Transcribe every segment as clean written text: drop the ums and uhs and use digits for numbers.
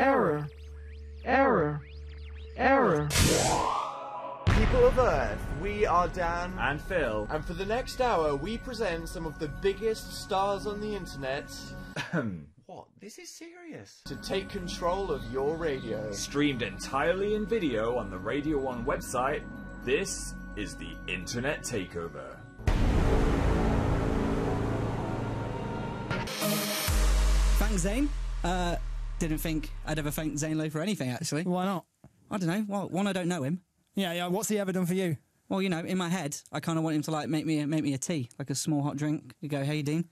Error. Error. Error. People of Earth, we are Dan and Phil, and for the next hour we present some of the biggest stars on the internet. What? This is serious. To take control of your radio. Streamed entirely in video on the Radio 1 website, this is the Internet Takeover. Thanks, Zane. Didn't think I'd ever thank Zane Lowe for anything, actually. Why not? I don't know. Well, one, I don't know him. Yeah. What's he ever done for you? Well, you know, in my head, I kind of want him to, like, make me a tea, like a small hot drink. You go, hey, Dean.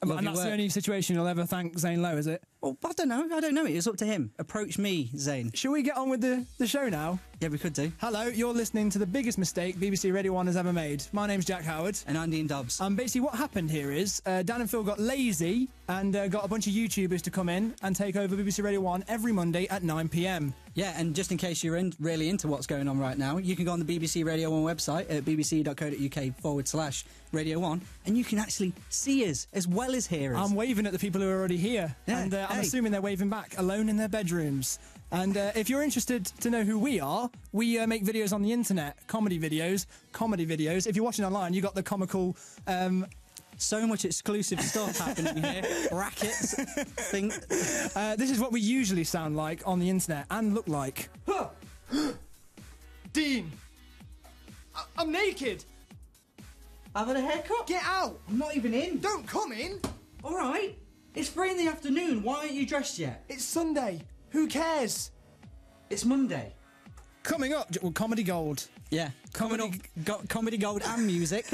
And that's the only situation you'll ever thank Zane Lowe, is it? Well, I don't know. It's up to him. Approach me, Zane. Shall we get on with the show now? Yeah, we could do. Hello, you're listening to the biggest mistake BBC Radio 1 has ever made. My name's Jack Howard. And I'm Dean Dobbs. Basically what happened here is Dan and Phil got lazy and got a bunch of YouTubers to come in and take over BBC Radio 1 every Monday at 9 p.m. Yeah, and just in case you're really into what's going on right now, you can go on the BBC Radio 1 website at bbc.co.uk/Radio 1 and you can actually see us as well as hear us. I'm waving at the people who are already here. Yeah, and I'm assuming they're waving back, alone in their bedrooms. And if you're interested to know who we are, we make videos on the internet, comedy videos. If you're watching online, you got the comical... So much exclusive stuff happening here. Brackets. This is what we usually sound like on the internet and look like. Dean! I'm naked! Having a haircut? Get out! I'm not even in. Don't come in! Alright. It's 3 in the afternoon. Why aren't you dressed yet? It's Sunday. Who cares? It's Monday. Coming up, Comedy Gold. Yeah, comedy gold and music,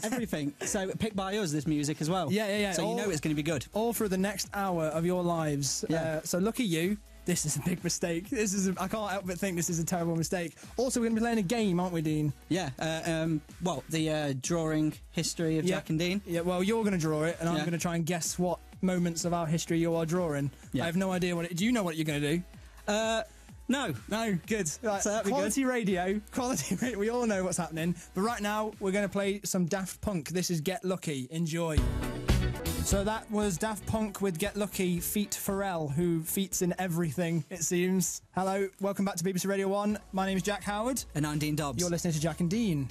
everything. So picked by us, this music as well. Yeah. So you know it's going to be good. All through the next hour of your lives. Yeah. So lucky you. This is a big mistake. I can't help but think this is a terrible mistake. Also, we're going to be playing a game, aren't we, Dean? Yeah. The drawing history of Jack and Dean. Yeah. Well, you're going to draw it, and I'm going to try and guess what moments of our history you are drawing. Yeah. I have no idea what. Do you know what you're going to do? No, good. Right. So that'd be quality radio. We all know what's happening. But right now, we're going to play some Daft Punk. This is Get Lucky. Enjoy. So that was Daft Punk with Get Lucky, feat Pharrell, who feats in everything, it seems. Hello, welcome back to BBC Radio 1. My name is Jack Howard. And I'm Dean Dobbs. You're listening to Jack and Dean.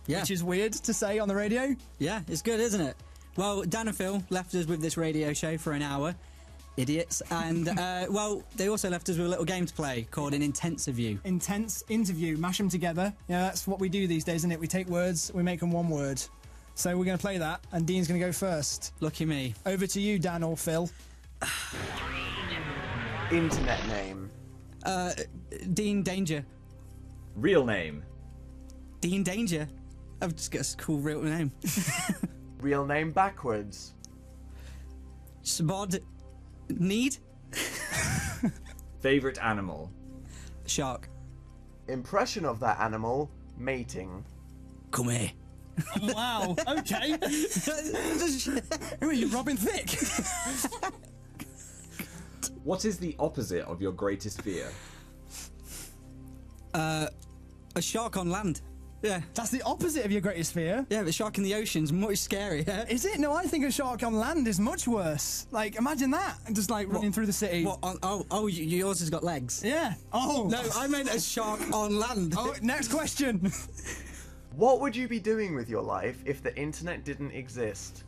Yeah. Which is weird to say on the radio. Yeah, it's good, isn't it? Well, Dan and Phil left us with this radio show for an hour. Idiots. And, they also left us with a little game to play called an Intense Interview. Intense Interview. Mash them together. Yeah, that's what we do these days, isn't it? We take words, we make them one word. So we're going to play that, and Dean's going to go first. Lucky me. Over to you, Dan or Phil. Internet name. Dean Danger. Real name. Dean Danger. I've just got a cool real name. Real name backwards. Spod. Need. Favorite animal. Shark. Impression of that animal. Mating. Come here. Wow, okay. Who are you, Robin Thicke? What is the opposite of your greatest fear? A shark on land. Yeah. That's the opposite of your greatest fear. Yeah, but shark in the ocean's much scarier. Is it? No, I think a shark on land is much worse. Like, imagine that. Just, like, running through the city. What? Yours has got legs. Yeah. Oh. No, I meant a shark on land. Oh, next question. What would you be doing with your life if the internet didn't exist?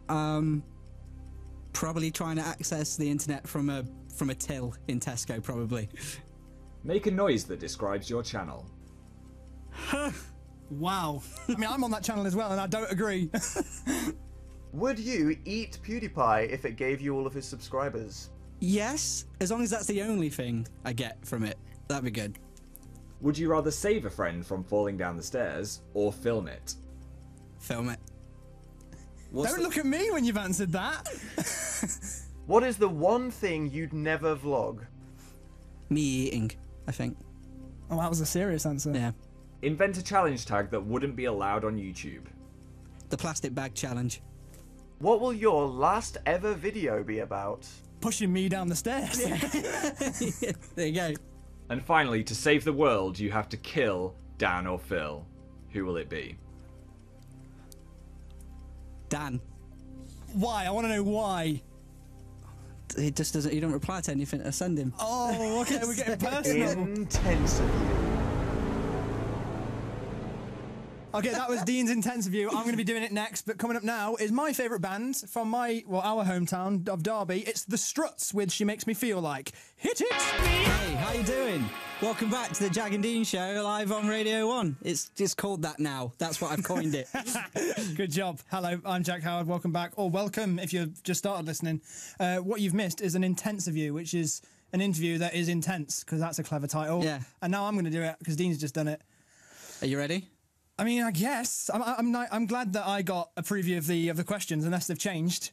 Probably trying to access the internet from a till in Tesco, probably. Make a noise that describes your channel. Wow. I mean, I'm on that channel as well, and I don't agree. Would you eat PewDiePie if it gave you all of his subscribers? Yes, as long as that's the only thing I get from it. That'd be good. Would you rather save a friend from falling down the stairs or film it? Film it. Don't look at me when you've answered that. What is the one thing you'd never vlog? Me eating, I think. Oh, that was a serious answer. Yeah. Invent a challenge tag that wouldn't be allowed on YouTube. The plastic bag challenge. What will your last ever video be about? Pushing me down the stairs. Yeah, there you go. And finally, to save the world, you have to kill Dan or Phil. Who will it be? Dan. Why? I want to know why. he just doesn't. He don't reply to anything I send him. Oh, okay, we're getting personal. Intense of you. Okay, that was Dean's intense view. I'm going to be doing it next, but coming up now is my favourite band from our hometown of Derby. It's The Struts with She Makes Me Feel Like. Hit it! Hey, how you doing? Welcome back to the Jag and Dean Show live on Radio 1. It's called that now. That's what I've coined it. Good job. Hello, I'm Jack Howard. Welcome back, or welcome if you've just started listening. What you've missed is an intense view, which is an interview that is intense, because that's a clever title. Yeah. And now I'm going to do it, because Dean's just done it. Are you ready? I mean, I guess. I'm glad that I got a preview of the questions, unless they've changed.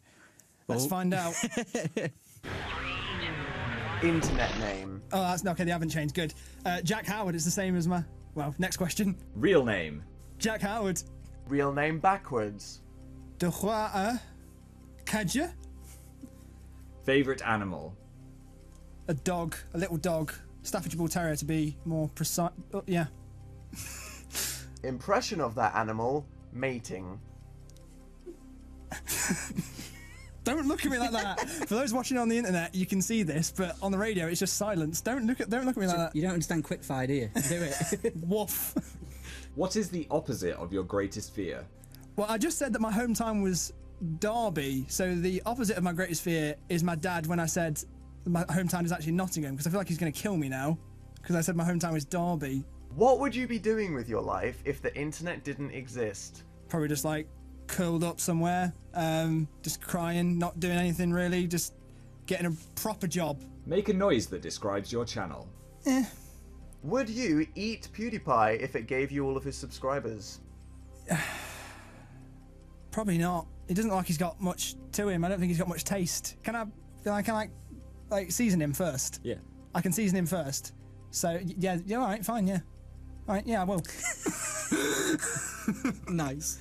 Let's find out. Internet name. Oh, that's okay. They haven't changed. Good. Jack Howard is the same as my. Well, next question. Real name. Jack Howard. Real name backwards. De roi Kadja. Favorite animal. A dog. A little dog. Staffordshire Bull Terrier to be more precise. Oh, yeah. Impression of that animal, mating. Don't look at me like that. For those watching on the internet, you can see this, but on the radio, it's just silence. Don't look at me like that. You don't understand quickfire, do you? Do it. Woof. What is the opposite of your greatest fear? Well, I just said that my hometown was Derby, so the opposite of my greatest fear is my dad when I said my hometown is actually Nottingham, because I feel like he's going to kill me now, because I said my hometown was Derby. What would you be doing with your life if the internet didn't exist? Probably just like curled up somewhere, just crying, not doing anything really, just getting a proper job. Make a noise that describes your channel. Would you eat PewDiePie if it gave you all of his subscribers? Probably not. It doesn't look like he's got much to him. I don't think he's got much taste. Can I like season him first? Yeah. I can season him first. So yeah, all right, fine, yeah. All right, yeah, I will. Nice.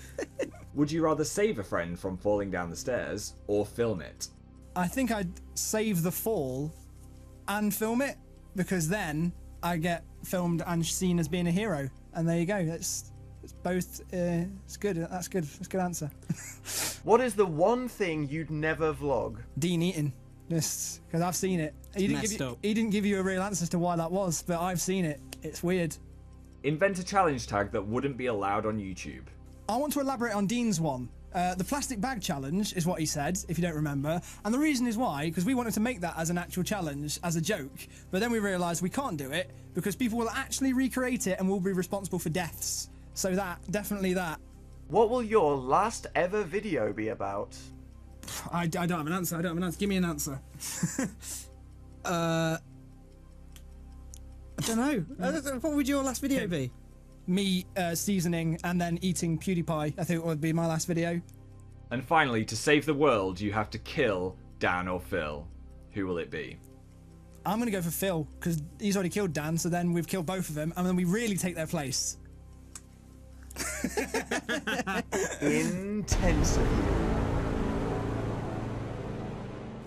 Would you rather save a friend from falling down the stairs or film it? I think I'd save the fall and film it, because then I get filmed and seen as being a hero. And there you go. It's both. It's good. That's good. That's a good answer. What is the one thing you'd never vlog? Dean eating. Just because I've seen it. He didn't give you a real answer as to why that was, but I've seen it. It's weird. Invent a challenge tag that wouldn't be allowed on YouTube. I want to elaborate on Dean's one. The plastic bag challenge is what he said, if you don't remember. And the reason is why, because we wanted to make that as an actual challenge, as a joke. But then we realised we can't do it, because people will actually recreate it and will be responsible for deaths. So definitely that. What will your last ever video be about? I don't have an answer. Give me an answer. I don't know. What would your last video be? Me seasoning and then eating PewDiePie, I think would be my last video. And finally, to save the world, you have to kill Dan or Phil. Who will it be? I'm going to go for Phil, because he's already killed Dan, so then we've killed both of them, and then we really take their place. Intense of you.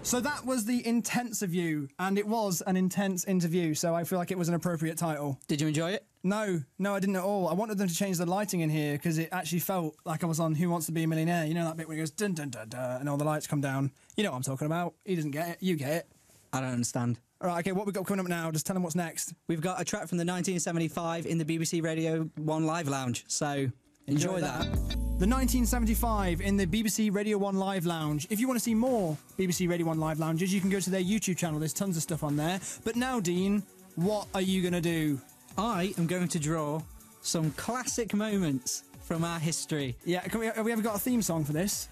So that was the Intensive, and it was an intense interview, so I feel like it was an appropriate title. Did you enjoy it? No, I didn't at all. I wanted them to change the lighting in here, because it actually felt like I was on Who Wants to Be a Millionaire. You know that bit where it goes dun dun dun dun, and all the lights come down. You know what I'm talking about. He doesn't get it. You get it. I don't understand. All right, okay, what we got coming up now? Just tell them what's next. We've got a track from the 1975 in the BBC Radio 1 Live Lounge, so enjoy that. The 1975 in the BBC Radio 1 Live Lounge. If you want to see more BBC Radio 1 Live Lounges, you can go to their YouTube channel. There's tons of stuff on there. But now, Dean, what are you going to do? I am going to draw some classic moments from our history. Yeah, have we ever got a theme song for this?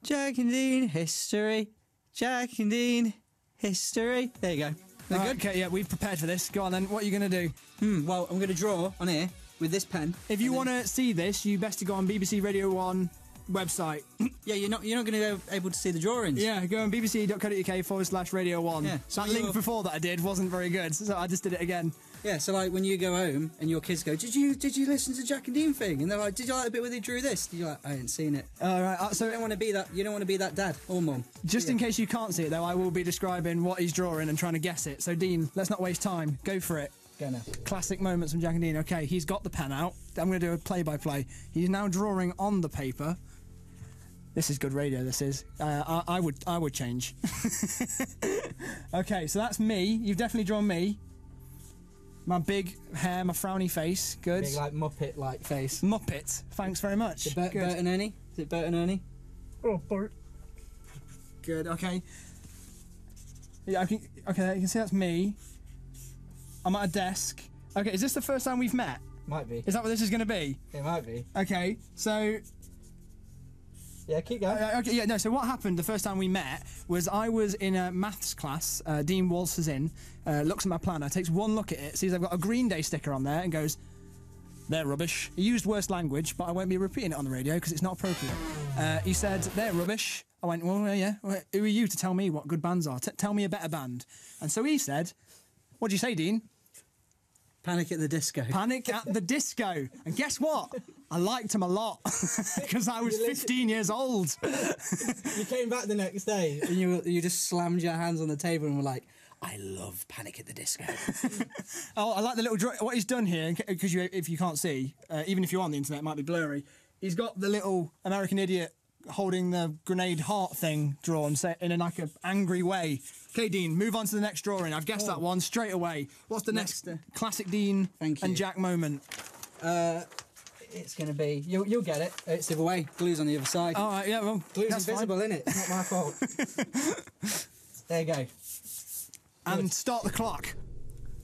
Jack and Dean history. Jack and Dean history. There you go. Right, okay, yeah, we've prepared for this. Go on then, what are you going to do? Well, I'm going to draw on here with this pen. If you want to see this, you best to go on BBC Radio 1 website. Yeah, you're not going to be able to see the drawings. Yeah, go on bbc.co.uk/Radio 1. Yeah, so that link before that I did wasn't very good, so I just did it again. Yeah, so like when you go home and your kids go, did you listen to Jack and Dean thing? And they're like, did you like the bit where they drew this? You're like, I ain't seen it. All right, so you don't want to be that. You don't want to be that dad or mum. Just in case you can't see it though, I will be describing what he's drawing and trying to guess it. So Dean, let's not waste time. Go for it. Go now. Classic moments from Jack and Dean. Okay, he's got the pen out. I'm going to do a play-by-play. He's now drawing on the paper. This is good radio, this is. I would change. Okay, so that's me. You've definitely drawn me. My big hair, my frowny face. Good. Big, like, Muppet-like face. Muppet. Thanks very much. Is it Bert and Ernie? Is it Bert and Ernie? Oh, Bert. Good, okay. Yeah, okay, you can see that's me. I'm at a desk. Okay, is this the first time we've met? Might be. Is that what this is going to be? It might be. Okay, so... Yeah, keep going. Okay, yeah, no, so what happened the first time we met was I was in a maths class, Dean waltzes in, looks at my planner, takes one look at it, sees I've got a Green Day sticker on there and goes, "They're rubbish." He used worse language, but I won't be repeating it on the radio because it's not appropriate. He said, "They're rubbish." I went, "Well, yeah, who are you to tell me what good bands are? Tell me a better band." And so he said, "What'd you say, Dean?" Panic at the Disco. Panic at the Disco. And guess what? I liked him a lot because I was 15 years old. You came back the next day and you just slammed your hands on the table and were like, "I love Panic at the Disco." Oh, I like the little what he's done here, because if you can't see, even if you're on the internet, it might be blurry. He's got the little American Idiot holding the grenade heart thing drawn in like an angry way. Okay, Dean, move on to the next drawing. I've guessed that one straight away. What's the next classic Dean and Jack moment? It's going to be... You'll get it. It's the other way. Glue's on the other side. All right, yeah, well, Glue's invisible, isn't it? It's not my fault. There you go. And start the clock.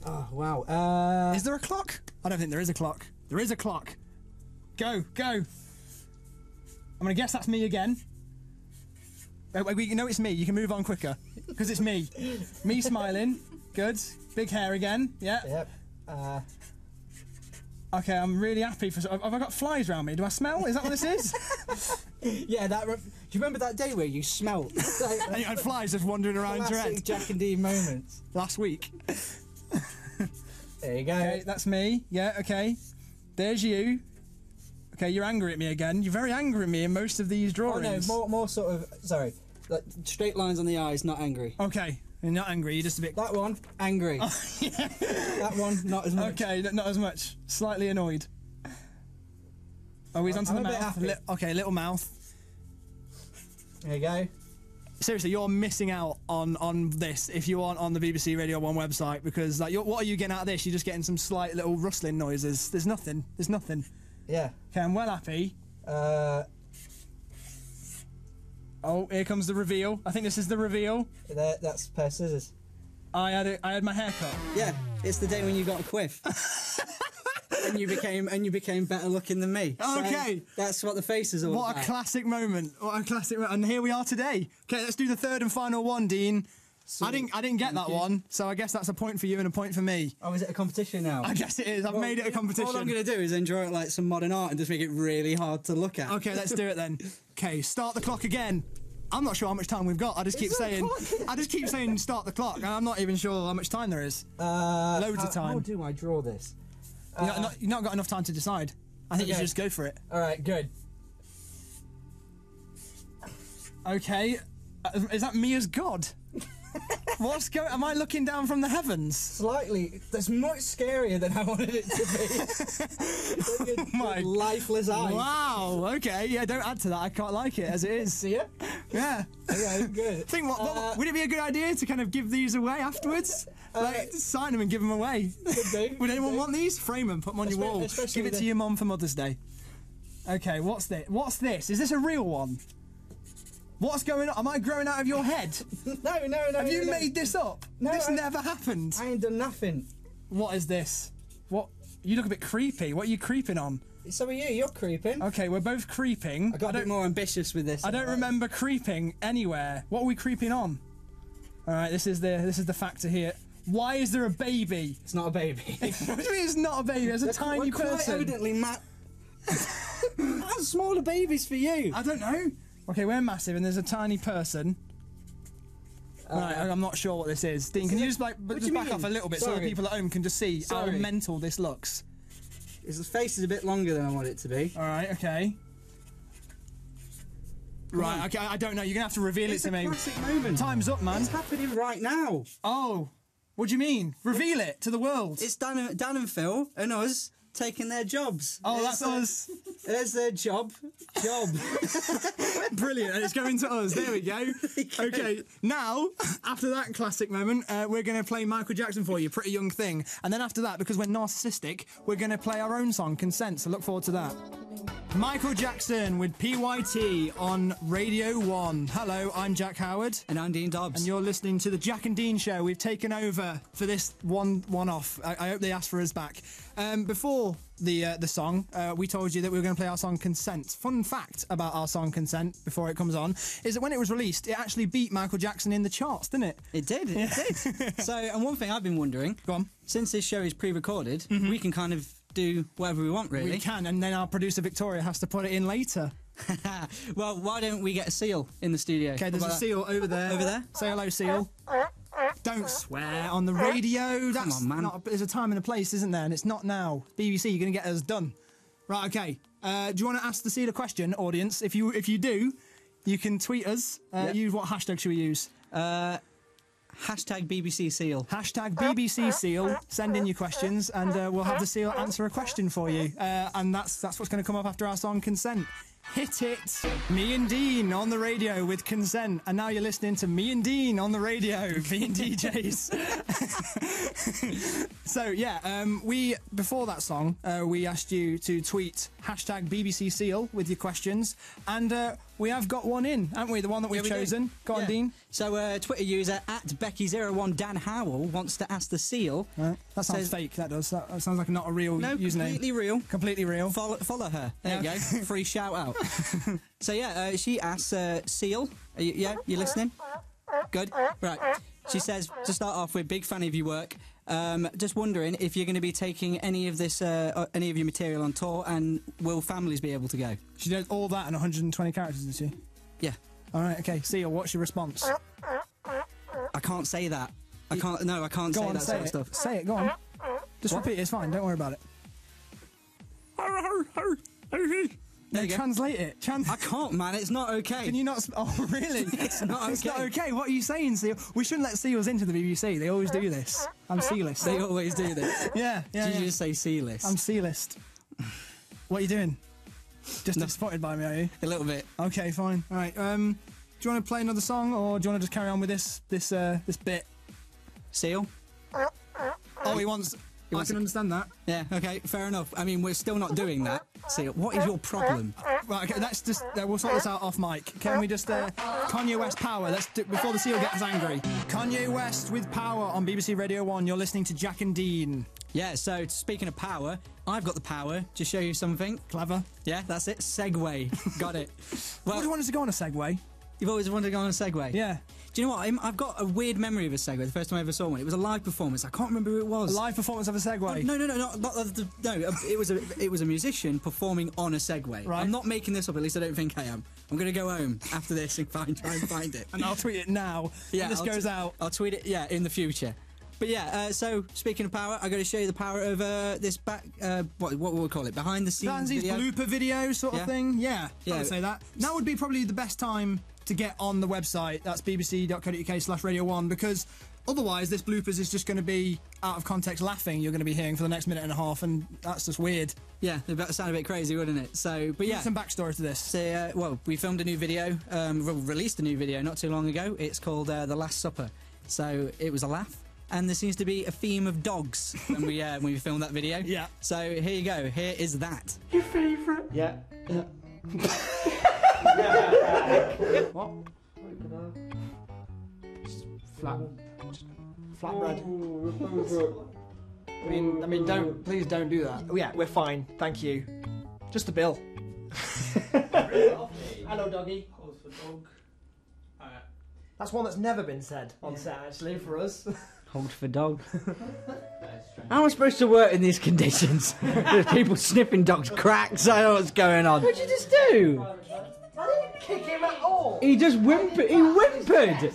Oh, wow. Is there a clock? I don't think there is a clock. There is a clock. Go, go. I'm going to guess that's me again. You know it's me. You can move on quicker. Because it's me. Me smiling. Good. Big hair again. Yeah. Yep. Okay, I'm really happy for... Have I got flies around me? Do I smell? Is that what this is? Yeah, do you remember that day where you smelt? And you had flies just wandering around your head? Jack and Dean moments. Last week. There you go. Okay, that's me. Yeah, okay. There's you. Okay, you're angry at me again. You're very angry at me in most of these drawings. Oh, no, more sort of... Sorry. Like, straight lines on the eyes, not angry. Okay. You're not angry, you're just a bit... That one, angry. Oh, yeah. That one, not as much. Okay, not as much. Slightly annoyed. Oh, he's onto the mouth. Okay, little mouth. There you go. Seriously, you're missing out on this if you aren't on the BBC Radio 1 website, because like, what are you getting out of this? You're just getting some slight little rustling noises. There's nothing. There's nothing. Yeah. Okay, I'm well happy. Oh, here comes the reveal. I think this is the reveal. That's a pair of scissors. I had my hair cut. Yeah, it's the day when you got a quiff. and you became better looking than me. Okay. So that's what the face is all about. What a classic moment. What a classic moment. And here we are today. Okay, let's do the third and final one, Dean. Sweet. I didn't get that one, so I guess that's a point for you and a point for me. Oh, is it a competition now? I guess it is. I've made it a competition. All I'm going to do is enjoy it like some modern art and just make it really hard to look at. Okay, let's do it then. Okay, start the clock again. I'm not sure how much time we've got. I just keep saying start the clock, and I'm not even sure how much time there is. Loads of time. How do I draw this? You've not got enough time to decide. I think you should just go for it. All right, good. Okay, is that me as God? What's going? Am I looking down from the heavens? Slightly. That's much scarier than I wanted it to be. Like My lifeless eyes. Wow. Okay. Yeah. Don't add to that. I can't like it as it is. See ya? Yeah. Okay. Good. Think what would it be a good idea to kind of give these away afterwards? Like sign them and give them away. Could do. Would anyone want these? Frame them. Put them on your wall. Give it to your mum for Mother's Day. Okay. What's this? What's this? Is this a real one? What's going on? Am I growing out of your head? No. Have you made this up? No, this never happened. I ain't done nothing. What is this? What? You look a bit creepy. What are you creeping on? So are you. You're creeping. Okay, we're both creeping. I got a bit more ambitious with this. I don't remember creeping anywhere. What are we creeping on? All right, this is the factor here. Why is there a baby? It's not a baby. What do you mean it's not a baby? It's a tiny person. Quite evidently, How small are babies for you? I don't know. Okay, we're massive and there's a tiny person. Right, I'm not sure what this is. Dean, can you just back off a little bit so the people at home can just see how mental this looks? His face is a bit longer than I want it to be. All right, okay. Right, okay, I don't know. You're going to have to reveal it to me. It's a classic moment. Time's up, man. It's happening right now. Oh, what do you mean? Reveal it to the world. It's Dan and Phil and us taking their jobs. Oh, that's us. There's their job. Brilliant, and it's going to us. There we go. Okay, now, after that classic moment, we're going to play Michael Jackson for you, Pretty Young Thing. And then after that, because we're narcissistic, we're going to play our own song, Consent, so look forward to that. Michael Jackson with PYT on Radio 1. Hello, I'm Jack Howard. And I'm Dean Dobbs. And you're listening to the Jack and Dean Show. We've taken over for this one-off. I hope they asked for us back. Before the song, we told you that we were going to play our song Consent. Fun fact about our song Consent, before it comes on, is that when it was released, it actually beat Michael Jackson in the charts, didn't it? It did, it did. So, and one thing I've been wondering, Go on. since this show is pre-recorded, we can kind of do whatever we want, really. We can, and then our producer Victoria has to put it in later. Well, why don't we get a seal in the studio? Okay, there's a seal over there. Over there? Say hello, seal. Don't swear on the radio. That's on, man. There's a time and a place, isn't there? And it's not now. BBC, you're going to get us done. Right, okay. Do you want to ask the seal a question, audience? If you do, you can tweet us. Use what hashtag should we use? Hashtag BBC Seal. Hashtag BBC Seal. Send in your questions, and we'll have the seal answer a question for you. And that's what's going to come up after our song Consent. Hit it! Me and Dean on the radio with Consent, and now you're listening to Me and Dean on the radio, being DJs. So yeah, before that song, we asked you to tweet hashtag BBC Seal with your questions, and we have got one in, haven't we? The one that we've chosen. Go on, Dean. So Twitter user @Becky01 Dan Howell wants to ask the seal. That sounds fake. That does. That sounds like not a real username. Completely real. Completely real. Follow her. There you go. Free shout out. So yeah, she asks Seal. You listening? Good. Right. She says, to start off with, big fan of your work. Just wondering if you're going to be taking any of your material on tour, and will families be able to go? She did all that in 120 characters, did she? Yeah. All right. Okay. Seal. What's your response? I can't say that. I can't say that sort of stuff. Say it. Go on. Just repeat it. It's fine. Don't worry about it. There you go. Translate it. I can't, man. It's not okay. Can you not? Oh, really? It's not okay. It's not okay. What are you saying, Seal? We shouldn't let Seals into the BBC. They always do this. I'm Sealist. They always do this. Yeah. Did you just say Sealist? I'm Sealist. What are you doing? Just disappointed by me, are you? A little bit. Okay, fine. All right. Do you want to play another song, or do you want to just carry on with this bit? Seal? Oh, he wants. I can understand that. Yeah, okay, fair enough. I mean, we're still not doing that. Seal, what is your problem? Right, okay, let's just, we'll sort this out off mic. Can we just, Kanye West Power, let's do, before the seal gets angry. Kanye West with Power on BBC Radio 1, you're listening to Jack and Dean. Yeah, so speaking of power, I've got the power to show you something. Clever. Yeah, that's it, Segway. Got it. Well, I always wanted to go on a Segway. You've always wanted to go on a Segway? Yeah. Do you know what? I've got a weird memory of a Segway. The first time I ever saw one, it was a live performance. I can't remember who it was. A live performance of a Segway? No. It was a musician performing on a Segway. Right. I'm not making this up. At least I don't think I am. I'm going to go home after this and try and find it. And I'll tweet it now. Yeah, this goes out. I'll tweet it. Yeah, in the future. But yeah, so speaking of power, I'm going to show you the power of this back. What will we call it? Behind the scenes video. Blooper video sort of thing. Yeah. I would say that. Now would be probably the best time to get on the website. That's bbc.co.uk/radio1, because otherwise this bloopers is just going to be out of context laughing you're going to be hearing for the next minute and a half, and that's just weird. Yeah, it sound a bit crazy, wouldn't it? So, but yeah, some backstory to this. So, well, we filmed a new video, released a new video not too long ago. It's called The Last Supper. So it was a laugh, and there seems to be a theme of dogs when we filmed that video. Yeah. So here you go. Here is that. Your favourite? Yeah. What? Flatbread. I mean, please don't do that. Oh, yeah, we're fine. Thank you. Just a bill. Hello, doggy. That's one that's never been said on set, actually, for us. Hold for dog. How am I supposed to work in these conditions? There's people sniffing dogs' cracks. I don't know what's going on. What'd you just do? I didn't kick him at all. He just whimpered. He whimpered.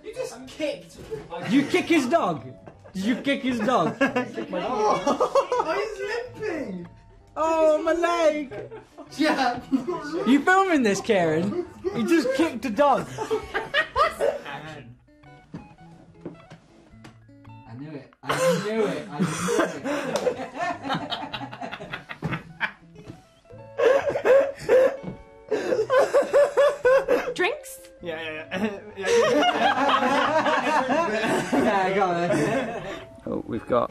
You just kicked. Did you kick his dog? Did you kick his dog? Oh, he's limping. Oh, my leg. Yeah. You filming this, Karen? He just kicked a dog. I knew it. Yeah, go on then. Oh, we've got...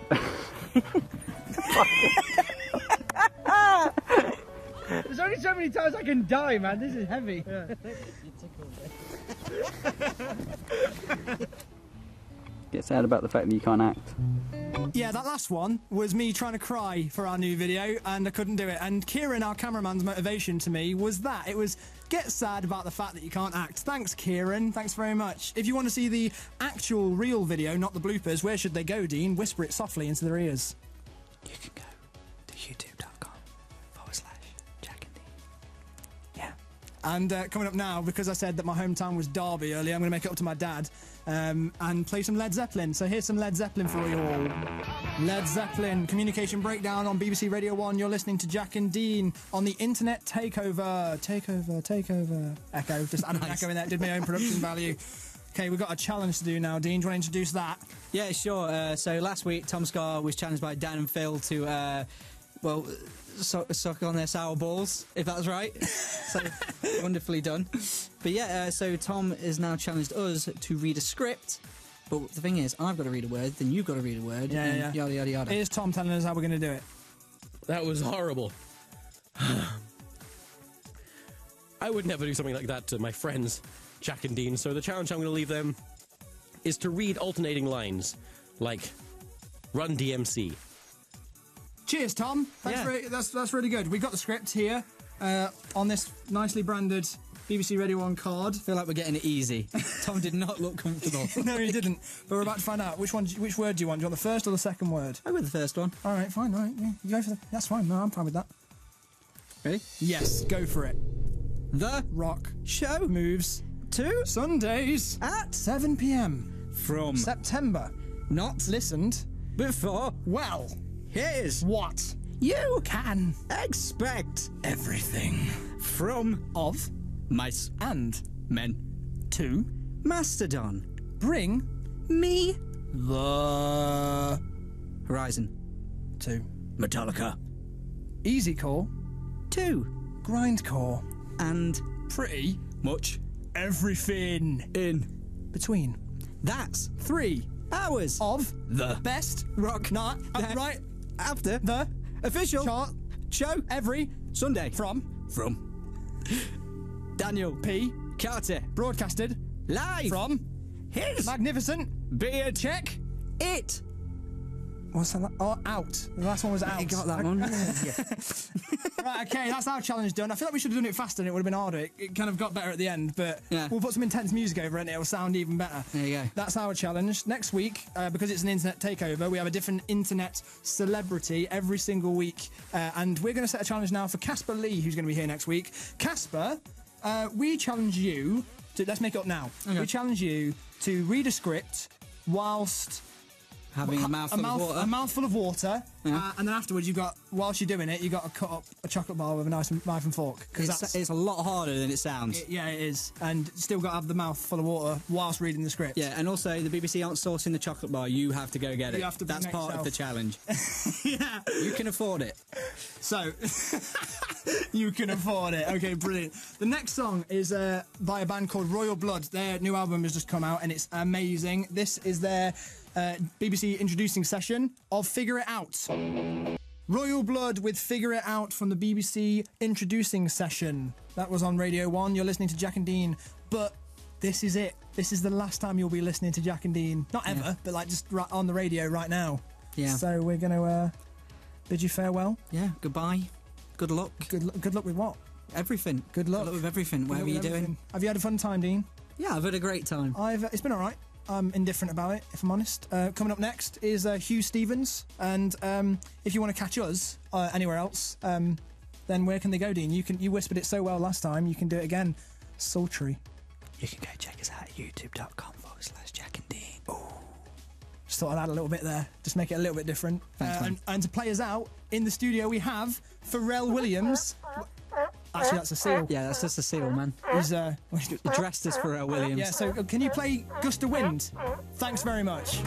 There's only so many times I can die, man. This is heavy. Get sad about the fact that you can't act. Yeah, that last one was me trying to cry for our new video, and I couldn't do it. And Kieran, our cameraman's motivation to me was that. It was, get sad about the fact that you can't act. Thanks, Kieran. Thanks very much. If you want to see the actual real video, not the bloopers, where should they go, Dean? Whisper it softly into their ears. You can go to youtube.com/Jack and Dean. Yeah. And coming up now, because I said that my hometown was Derby earlier, I'm going to make it up to my dad and play some Led Zeppelin. So here's some Led Zeppelin for you all. Led Zeppelin, Communication Breakdown on BBC Radio 1. You're listening to Jack and Dean on the Internet Takeover. Takeover. Echo. Just added an echo in there. Did my own production value. Okay, we've got a challenge to do now. Dean, do you want to introduce that? Yeah, sure. So last week, Tom Scar was challenged by Dan and Phil to, suck on their sour balls, if that's right. So, wonderfully done. But yeah, so Tom has now challenged us to read a script. But the thing is, I've got to read a word, then you've got to read a word, and yada, yada, yada. Here's Tom telling us how we're going to do it. That was horrible. I would never do something like that to my friends, Jack and Dean, so the challenge I'm going to leave them is to read alternating lines, like, Run DMC. Cheers, Tom. Thanks that's really good. We've got the script here on this nicely branded BBC Radio 1 card. I feel like we're getting it easy. Tom did not look comfortable. No, he didn't. But we're about to find out. Which word do you want? Do you want the first or the second word? I with the first one. All right, fine. All right, yeah. You go for that's fine. No, I'm fine with that. Ready? Yes, go for it. The Rock show moves to Sundays at 7 p.m. from September. Not Listened. before. Well, Here's what you can expect everything from of mice and men to Mastodon. bring Me the Horizon to Metallica easy core, 2 grindcore, and pretty much everything in between. that's 3 hours of the best rock not that right after the official chart show every Sunday from Daniel P Carter broadcasted live from his magnificent beard. check It what's that? Oh, out. The last one was out. You got that one. Right, okay, that's our challenge done. I feel like we should have done it faster and it would have been harder. It kind of got better at the end, but yeah. We'll put some intense music over it and it'll sound even better. There you go. That's our challenge. Next week, because it's an internet takeover, we have a different internet celebrity every single week. And we're going to set a challenge now for Casper Lee, who's going to be here next week. Casper, we challenge you to... Let's make it up now. Okay. We challenge you to read a script whilst... Having a mouthful of water. A mouthful of water, Yeah. and then afterwards, whilst you're doing it, you got to cut up a chocolate bar with a nice knife and fork. It's a lot harder than it sounds. Yeah, it is, and still got to have the mouth full of water whilst reading the script. Yeah, and also the BBC aren't sourcing the chocolate bar. You have to go get it. You have to bring That's it part of yourself. the challenge. Yeah. You can afford it. So, you can afford it. Okay, brilliant. The next song is by a band called Royal Blood. Their new album has just come out, and it's amazing. This is their BBC introducing session of Figure It Out. Royal Blood with Figure It Out from the BBC introducing session. That was on Radio 1. You're listening to Jack and Dean, but this is it. This is the last time you'll be listening to Jack and Dean. Not ever, but like just right on the radio right now. Yeah. So we're going to bid you farewell. Yeah, goodbye. Good luck. Good luck with what? Everything. Good luck. Good luck with everything, whatever Good you're luck with doing. everything. Have you had a fun time, Dean? Yeah, I've had a great time. It's been all right. I'm indifferent about it, if I'm honest. Coming up next is Hugh Stevens, and if you want to catch us anywhere else, then where can they go, Dean? You whispered it so well last time, you can do it again. Sultry. You can go check us out at youtube.com/Jack and Dean. Just thought I'd add a little bit there, just make it a little bit different. Thanks, man. And to play us out, in the studio we have Pharrell Williams. Actually, that's a seal. Yeah, that's just a seal, man. He's Dressed as Pharrell Williams. yeah, so can you play Gust of Wind? Thanks very much.